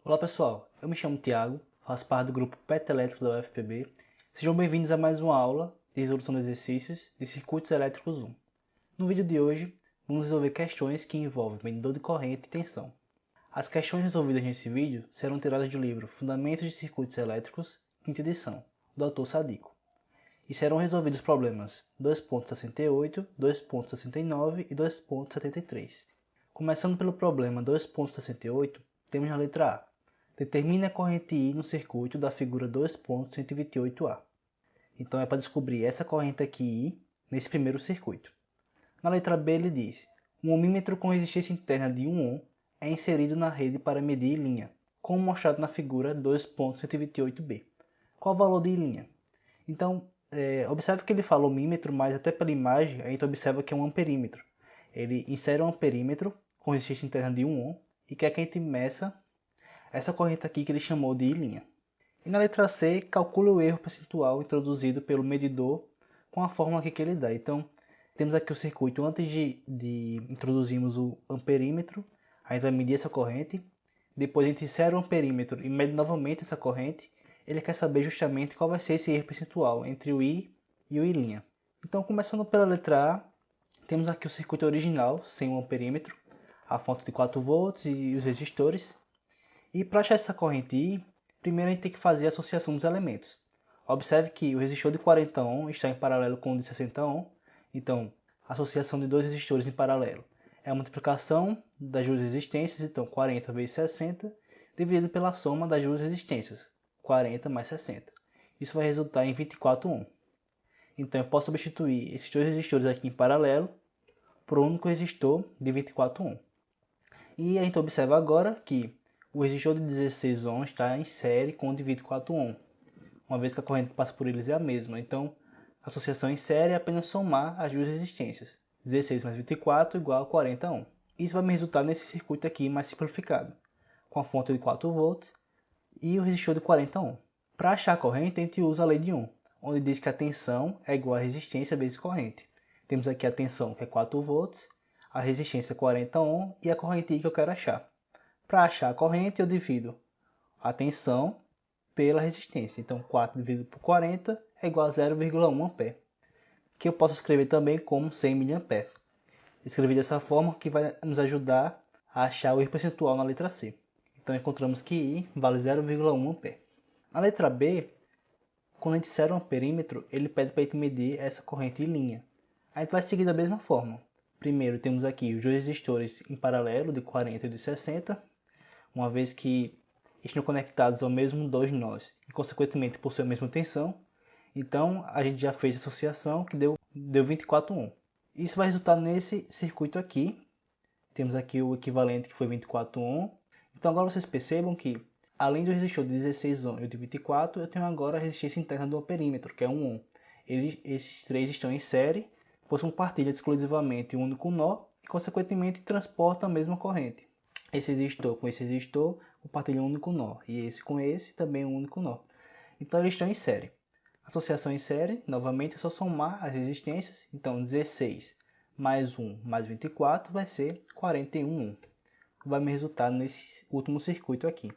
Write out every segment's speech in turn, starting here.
Olá pessoal, eu me chamo Thiago, faço parte do grupo PET Elétrico da UFPB. Sejam bem-vindos a mais uma aula de resolução de exercícios de circuitos elétricos 1. No vídeo de hoje, vamos resolver questões que envolvem medidor de corrente e tensão. As questões resolvidas nesse vídeo serão tiradas do livro Fundamentos de Circuitos Elétricos, quinta edição, do autor Sadico. E serão resolvidos problemas 2.68, 2.69 e 2.73. Começando pelo problema 2.68, temos na letra A. Determine a corrente I no circuito da figura 2.128a. Então é para descobrir essa corrente aqui I nesse primeiro circuito. Na letra B ele diz: um ohmímetro com resistência interna de 1 ohm é inserido na rede para medir linha, como mostrado na figura 2.128b. Qual o valor de linha? Então, observe que ele fala ohmímetro, mas até pela imagem a gente observa que é um amperímetro. Ele insere um amperímetro com resistência interna de 1 ohm e quer que a gente meça essa corrente aqui que ele chamou de I'. E na letra C, calcule o erro percentual introduzido pelo medidor com a fórmula aqui que ele dá. Então, temos aqui o circuito. Antes de introduzirmos o amperímetro, a gente vai medir essa corrente. Depois a gente insere o amperímetro e mede novamente essa corrente. Ele quer saber justamente qual vai ser esse erro percentual entre o I e o I'. Então, começando pela letra A, temos aqui o circuito original, sem o amperímetro, a fonte de 4 volts e os resistores. E para achar essa corrente I, primeiro a gente tem que fazer a associação dos elementos. Observe que o resistor de 40 ohm está em paralelo com o de 60 ohm. Então, a associação de dois resistores em paralelo é a multiplicação das duas resistências. Então, 40 vezes 60 dividido pela soma das duas resistências, 40 mais 60. Isso vai resultar em 24 ohm. Então, eu posso substituir esses dois resistores aqui em paralelo por um único resistor de 24 ohm. E a gente observa agora que o resistor de 16 ohm está em série com o de 24 ohm, uma vez que a corrente que passa por eles é a mesma. Então, a associação em série é apenas somar as duas resistências. 16 mais 24 igual a 40 ohm. Isso vai me resultar nesse circuito aqui mais simplificado, com a fonte de 4 volts e o resistor de 40 ohm. Para achar a corrente, a gente usa a lei de Ohm, onde diz que a tensão é igual a resistência vezes corrente. Temos aqui a tensão, que é 4 volts, a resistência 40 ohm e a corrente I que eu quero achar. Para achar a corrente, eu divido a tensão pela resistência. Então, 4 dividido por 40 é igual a 0,1 A, que eu posso escrever também como 100 mA. Escrevi dessa forma que vai nos ajudar a achar o erro percentual na letra C. Então, encontramos que I vale 0,1 A. Na letra B, quando a gente insere um amperímetro, ele pede para a gente medir essa corrente em linha. A gente vai seguir da mesma forma. Primeiro, temos aqui os dois resistores em paralelo, de 40 e de 60, uma vez que estão conectados ao mesmo dois nós e, consequentemente, possuem a mesma tensão. Então, a gente já fez a associação que deu 24 ohm. Isso vai resultar nesse circuito aqui. Temos aqui o equivalente que foi 24 ohm. Então, agora vocês percebam que, além do resistor de 16 ohm e o de 24, eu tenho agora a resistência interna do amperímetro, que é 1 ohm. Esses três estão em série, pois compartilham exclusivamente um único nó e, consequentemente, transportam a mesma corrente. Esse resistor com esse resistor compartilham um único nó, e esse com esse também um único nó. Então eles estão em série. Associação em série, novamente, é só somar as resistências. Então 16 mais 1 mais 24 vai ser 41 ohm. Vai me resultar nesse último circuito aqui.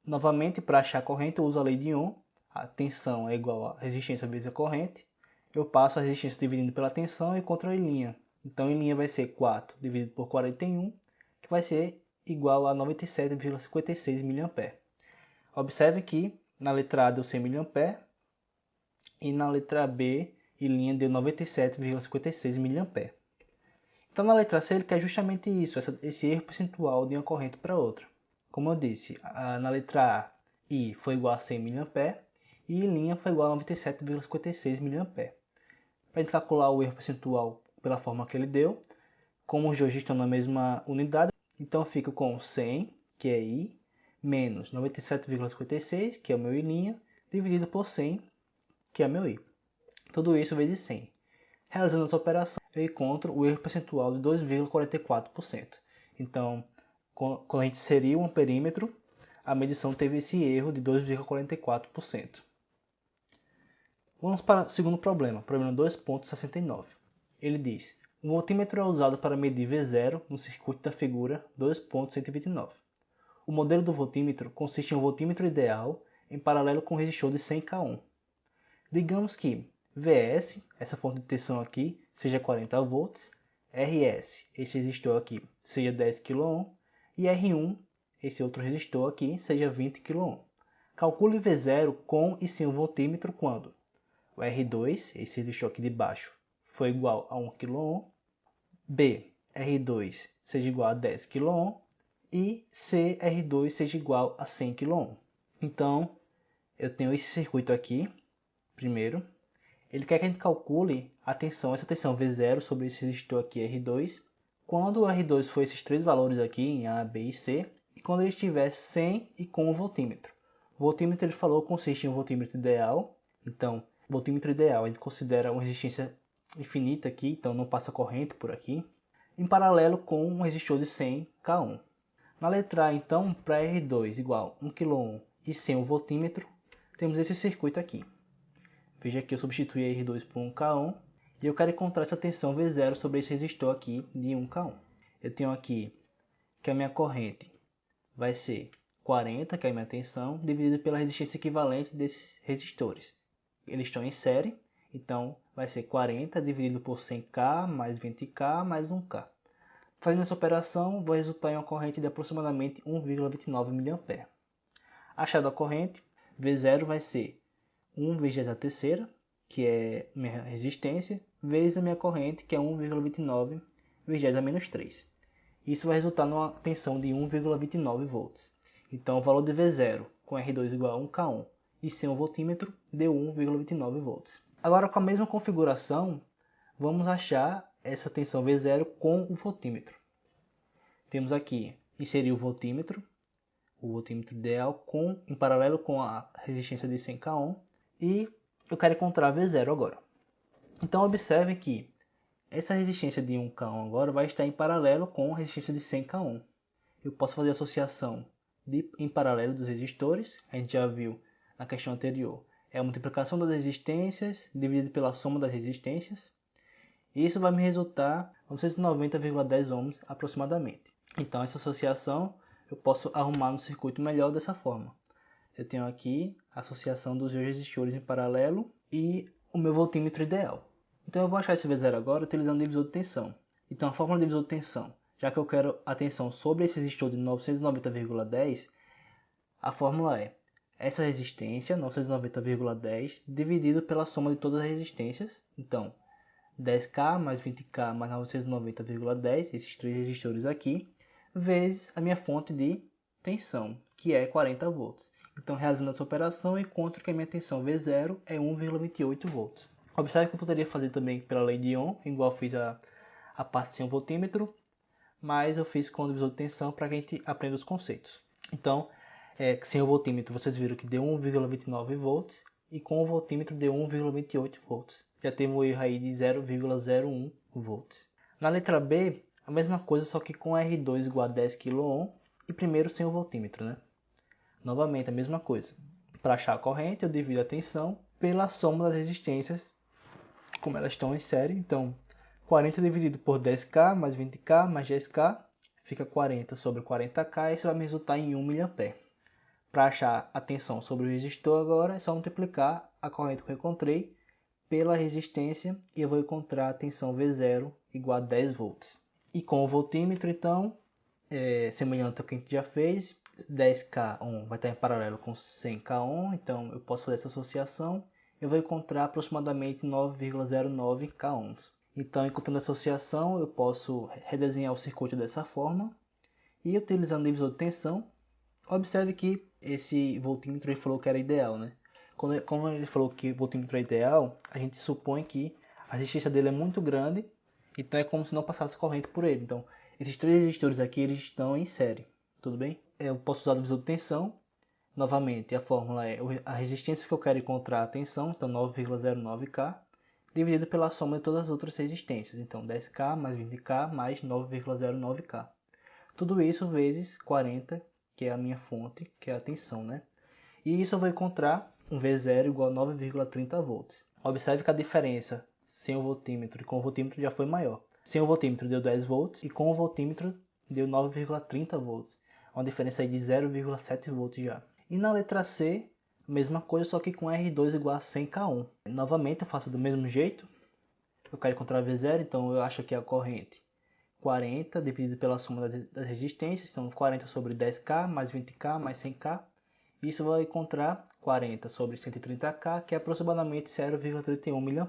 Novamente, para achar a corrente, eu uso a lei de Ohm. A tensão é igual a resistência vezes a corrente. Eu passo a resistência dividindo pela tensão e encontro a linha. Então, em linha vai ser 4 dividido por 41, que vai ser igual a 97,56 mA. Observe que na letra A deu 100 mA e na letra B e linha deu 97,56 mA. Então na letra C ele quer justamente isso, esse erro percentual de uma corrente para outra. Como eu disse, na letra A, I foi igual a 100 mA e I' foi igual a 97,56 mA. Para a gente calcular o erro percentual pela forma que ele deu, como os dois estão na mesma unidade, então fico com 100, que é I, menos 97,56, que é o meu I', dividido por 100, que é meu I. Tudo isso vezes 100. Realizando essa operação, eu encontro o erro percentual de 2,44%. Então, quando a gente inseriu um amperímetro, a medição teve esse erro de 2,44%. Vamos para o segundo problema, problema 2.69. Ele diz: um voltímetro é usado para medir V0 no circuito da figura 2.129. O modelo do voltímetro consiste em um voltímetro ideal em paralelo com um resistor de 100 k ohm. Digamos que Vs, essa fonte de tensão aqui, seja 40 volts, Rs, esse resistor aqui, seja 10 kΩ, e R1, esse outro resistor aqui, seja 20 kΩ. Calcule V0 com e sem o voltímetro quando o R2, esse resistor aqui de baixo, for igual a 1 kΩ, B, R2 seja igual a 10 kΩ e C, R2 seja igual a 100 kΩ. Então, eu tenho esse circuito aqui, primeiro. Ele quer que a gente calcule a tensão, essa tensão V0 sobre esse resistor aqui R2, quando o R2 for esses três valores aqui, em A, B e C, e quando ele estiver sem e com o voltímetro. O voltímetro, ele falou, consiste em um voltímetro ideal. Então, voltímetro ideal, a gente considera uma resistência infinita aqui, então não passa corrente por aqui, em paralelo com um resistor de 100 k ohm. Na letra A, então, para R2 igual a 1 kΩ e sem o voltímetro, temos esse circuito aqui. Veja que eu substituí R2 por 1 k ohm e eu quero encontrar essa tensão V0 sobre esse resistor aqui de 1 k ohm. Eu tenho aqui que a minha corrente vai ser 40, que é a minha tensão, dividido pela resistência equivalente desses resistores. Eles estão em série, então vai ser 40 dividido por 100k mais 20k mais 1k. Fazendo essa operação, vai resultar em uma corrente de aproximadamente 1,29 mA. Achada a corrente, V0 vai ser 1/23, que é minha resistência, vezes a minha corrente, que é 1,29 vezes a menos 3. Isso vai resultar numa tensão de 1,29 volts. Então, o valor de V0 com R2 igual a 1 k ohm e sem o voltímetro deu 1,29 volts. Agora, com a mesma configuração, vamos achar essa tensão V0 com o voltímetro. Temos aqui inserir o voltímetro ideal em paralelo com a resistência de 100 k ohm, e eu quero encontrar V0 agora. Então observe que essa resistência de 1 k ohm agora vai estar em paralelo com a resistência de 100 k ohm. Eu posso fazer associação em paralelo dos resistores, a gente já viu na questão anterior. É a multiplicação das resistências dividido pela soma das resistências. E isso vai me resultar em 290,10 ohms aproximadamente. Então essa associação eu posso arrumar no circuito melhor dessa forma. Eu tenho aqui a associação dos dois resistores em paralelo e o meu voltímetro ideal. Então eu vou achar esse V0 agora utilizando o divisor de tensão. Então a fórmula do divisor de tensão, já que eu quero a tensão sobre esse resistor de 990,10, a fórmula é essa resistência, 990,10, dividido pela soma de todas as resistências. Então 10k mais 20k mais 990,10, esses três resistores aqui, vezes a minha fonte de tensão, que é 40 volts. Então, realizando essa operação, eu encontro que a minha tensão V0 é 1,28 volts. Observe que eu poderia fazer também pela lei de Ohm, igual eu fiz a parte sem o voltímetro, mas eu fiz com o divisor de tensão para que a gente aprenda os conceitos. Então, sem o voltímetro, vocês viram que deu 1,29 volts, e com o voltímetro deu 1,28 volts. Já teve um erro aí de 0,01 volts. Na letra B, a mesma coisa, só que com R2 igual a 10 kΩ e primeiro sem o voltímetro, né? Novamente a mesma coisa. Para achar a corrente, eu divido a tensão pela soma das resistências, como elas estão em série. Então, 40 dividido por 10k mais 20k mais 10k, fica 40 sobre 40k, isso vai me resultar em 1 mA. Para achar a tensão sobre o resistor agora, é só multiplicar a corrente que eu encontrei pela resistência e eu vou encontrar a tensão V0 igual a 10 volts. E com o voltímetro, então, semelhante ao que a gente já fez, 10k ohm vai estar em paralelo com 100k ohm, então eu posso fazer essa associação. Eu vou encontrar aproximadamente 9,09k ohms. Então, encontrando a associação, eu posso redesenhar o circuito dessa forma. E utilizando o divisor de tensão, observe que esse voltímetro ele falou que era ideal, né? Como ele falou que o voltímetro é ideal, a gente supõe que a resistência dele é muito grande, então é como se não passasse corrente por ele. Então, esses três resistores aqui eles estão em série, tudo bem? Eu posso usar o divisor de tensão. Novamente, a fórmula é a resistência que eu quero encontrar a tensão, então 9,09k, dividido pela soma de todas as outras resistências, então 10k mais 20k mais 9,09k. Tudo isso vezes 40, que é a minha fonte, que é a tensão, né? E isso eu vou encontrar um V0 igual a 9,30 volts. Observe que a diferença sem o voltímetro e com o voltímetro já foi maior. Sem o voltímetro deu 10 volts e com o voltímetro deu 9,30 volts. Uma diferença aí de 0,7 volts já. E na letra C, mesma coisa, só que com R2 igual a 100K1. Novamente eu faço do mesmo jeito. Eu quero encontrar V0, então eu acho que a corrente 40 dividido pela soma das resistências. Então 40 sobre 10K mais 20K mais 100K. Isso vai encontrar 40 sobre 130K, que é aproximadamente 0,31 mA.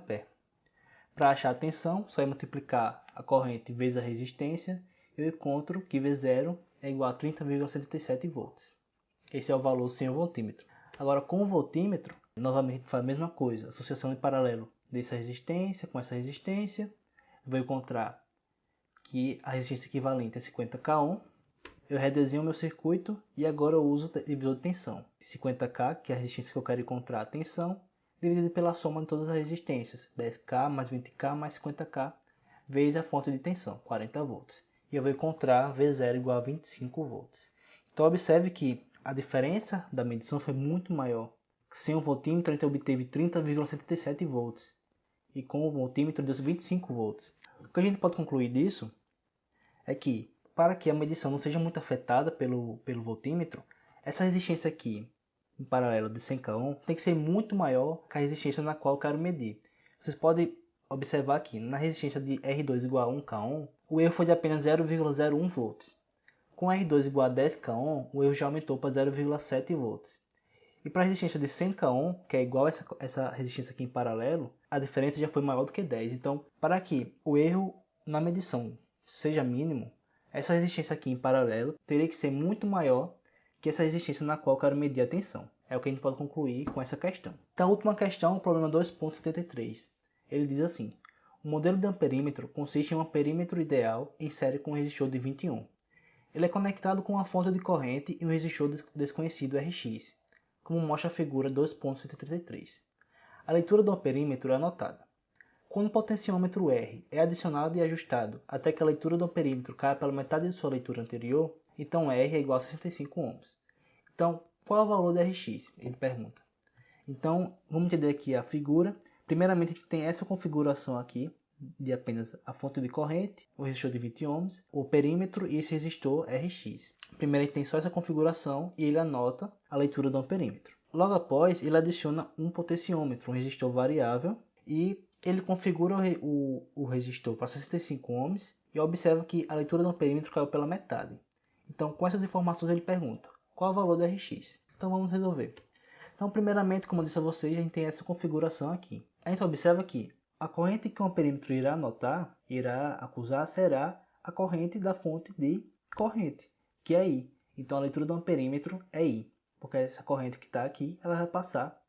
Para achar a tensão, só é multiplicar a corrente vezes a resistência. Eu encontro que V0 é igual a 30,77 volts. Esse é o valor sem o voltímetro. Agora com o voltímetro, novamente faz a mesma coisa. Associação em paralelo dessa resistência com essa resistência. Eu vou encontrar que a resistência equivalente é 50K1. Eu redesenho o meu circuito e agora eu uso o divisor de tensão. 50K, que é a resistência que eu quero encontrar a tensão, dividido pela soma de todas as resistências. 10K mais 20K mais 50K, vezes a fonte de tensão, 40 volts. E eu vou encontrar V0 igual a 25 volts. Então observe que a diferença da medição foi muito maior. Sem o voltímetro a gente obteve 30,77 volts. E com o voltímetro deu 25 volts. O que a gente pode concluir disso é que, para que a medição não seja muito afetada pelo voltímetro, essa resistência aqui, em paralelo de 100K tem que ser muito maior que a resistência na qual eu quero medir. Vocês podem observar aqui, na resistência de R2 igual a 1K, o erro foi de apenas 0,01 volts. Com R2 igual a 10K, o erro já aumentou para 0,7 volts. E para a resistência de 100K, que é igual a essa resistência aqui em paralelo, a diferença já foi maior do que 10. Então, para que o erro na medição seja mínimo, essa resistência aqui em paralelo teria que ser muito maior que essa resistência na qual eu quero medir a tensão. É o que a gente pode concluir com essa questão. Então, a última questão, o problema 2.73. Ele diz assim: o modelo de amperímetro consiste em um amperímetro ideal em série com um resistor de 20 ohm. Ele é conectado com uma fonte de corrente e um resistor desconhecido Rx, como mostra a figura 2.133. A leitura do amperímetro é anotada. Quando o potenciômetro R é adicionado e ajustado até que a leitura do amperímetro caia pela metade de sua leitura anterior, então R é igual a 65 ohms. Então, qual é o valor de Rx? Ele pergunta. Então, vamos entender aqui a figura. Primeiramente, a gente tem essa configuração aqui, de apenas a fonte de corrente, o resistor de 20 ohms, o perímetro e esse resistor Rx. Primeiro, a gente tem só essa configuração e ele anota a leitura do amperímetro. Logo após, ele adiciona um potenciômetro, um resistor variável, e ele configura o resistor para 65 ohms e observa que a leitura do amperímetro caiu pela metade. Então, com essas informações, ele pergunta qual é o valor do Rx. Então, vamos resolver. Então, primeiramente, como eu disse a vocês, a gente tem essa configuração aqui. A gente observa que a corrente que o amperímetro irá anotar, irá acusar, será a corrente da fonte de corrente, que é I. Então, a leitura do amperímetro é I, porque essa corrente que está aqui, ela vai passar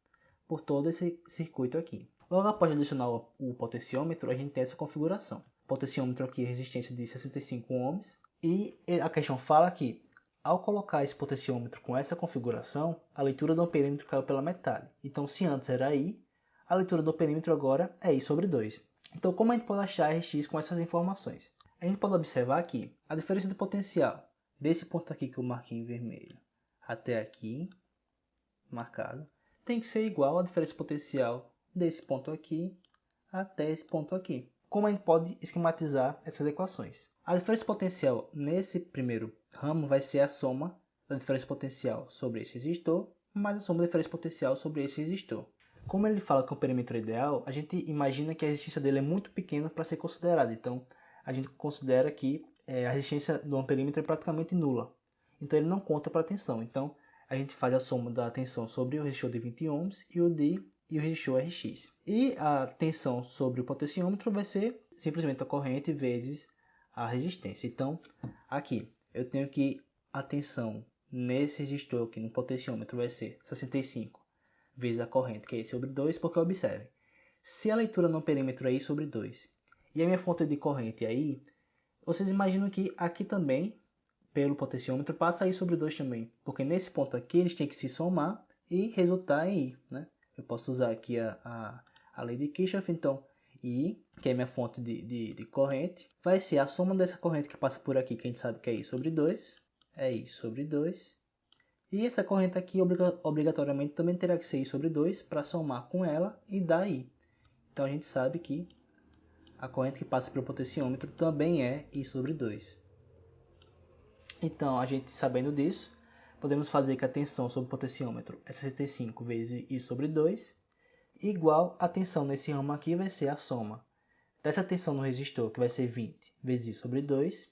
por todo esse circuito aqui. Logo após adicionar o potenciômetro, a gente tem essa configuração. Potenciômetro aqui, resistência de 65 ohms. E a questão fala que, ao colocar esse potenciômetro com essa configuração, a leitura do amperímetro caiu pela metade. Então, se antes era I, a leitura do perímetro agora é I sobre 2. Então, como a gente pode achar Rx com essas informações? A gente pode observar que a diferença de potencial desse ponto aqui que eu marquei em vermelho até aqui, marcado, tem que ser igual à diferença de potencial desse ponto aqui até esse ponto aqui. Como a gente pode esquematizar essas equações? A diferença de potencial nesse primeiro ramo vai ser a soma da diferença de potencial sobre esse resistor mais a soma da diferença de potencial sobre esse resistor. Como ele fala que o perímetro é ideal, a gente imagina que a resistência dele é muito pequena para ser considerada. Então, a gente considera que a resistência do amperímetro é praticamente nula. Então, ele não conta para a tensão. Então, a gente faz a soma da tensão sobre o resistor de 20 ohms e o resistor Rx. E a tensão sobre o potenciômetro vai ser simplesmente a corrente vezes a resistência. Então, aqui, eu tenho que a tensão nesse resistor aqui no potenciômetro vai ser 65 vezes a corrente, que é I sobre 2, porque observe, se a leitura no perímetro é I sobre 2 e a minha fonte de corrente é I, vocês imaginam que aqui também, pelo potenciômetro, passa I sobre 2 também, porque nesse ponto aqui eles têm que se somar e resultar em I, né? Eu posso usar aqui a lei de Kirchhoff, então I, que é minha fonte de corrente, vai ser a soma dessa corrente que passa por aqui, que a gente sabe que é I sobre 2, é I sobre 2, e essa corrente aqui obrigatoriamente também terá que ser I sobre 2 para somar com ela e dar I. Então a gente sabe que a corrente que passa pelo potenciômetro também é I sobre 2. Então, a gente sabendo disso, podemos fazer que a tensão sobre o potenciômetro é 65 vezes I sobre 2, igual a tensão nesse ramo aqui vai ser a soma dessa tensão no resistor, que vai ser 20 vezes I sobre 2,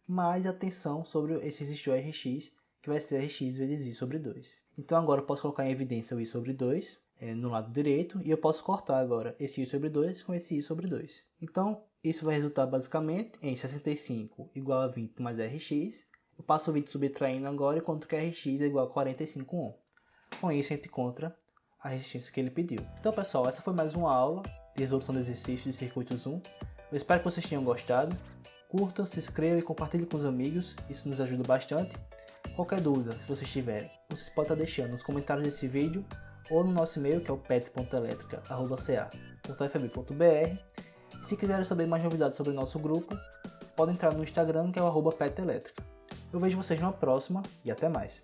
mais a tensão sobre esse resistor Rx, que vai ser Rx vezes I sobre 2. Então agora eu posso colocar em evidência o I sobre 2 no lado direito, e eu posso cortar agora esse I sobre 2 com esse I sobre 2. Então isso vai resultar basicamente em 65 igual a 20 mais Rx. Eu passo o 20 subtraindo agora e encontro que Rx é igual a 45 Ω. Com isso a gente encontra a resistência que ele pediu. Então pessoal, essa foi mais uma aula de resolução de exercícios de circuito Zoom. Eu espero que vocês tenham gostado. Curtam, se inscrevam e compartilhem com os amigos, isso nos ajuda bastante. Qualquer dúvida, se vocês tiverem, vocês podem estar deixando nos comentários desse vídeo ou no nosso e-mail, que é o pet.electrica@ca.fb.br. E se quiserem saber mais novidades sobre o nosso grupo, podem entrar no Instagram, que é o @petelétrica. Eu vejo vocês numa próxima e até mais.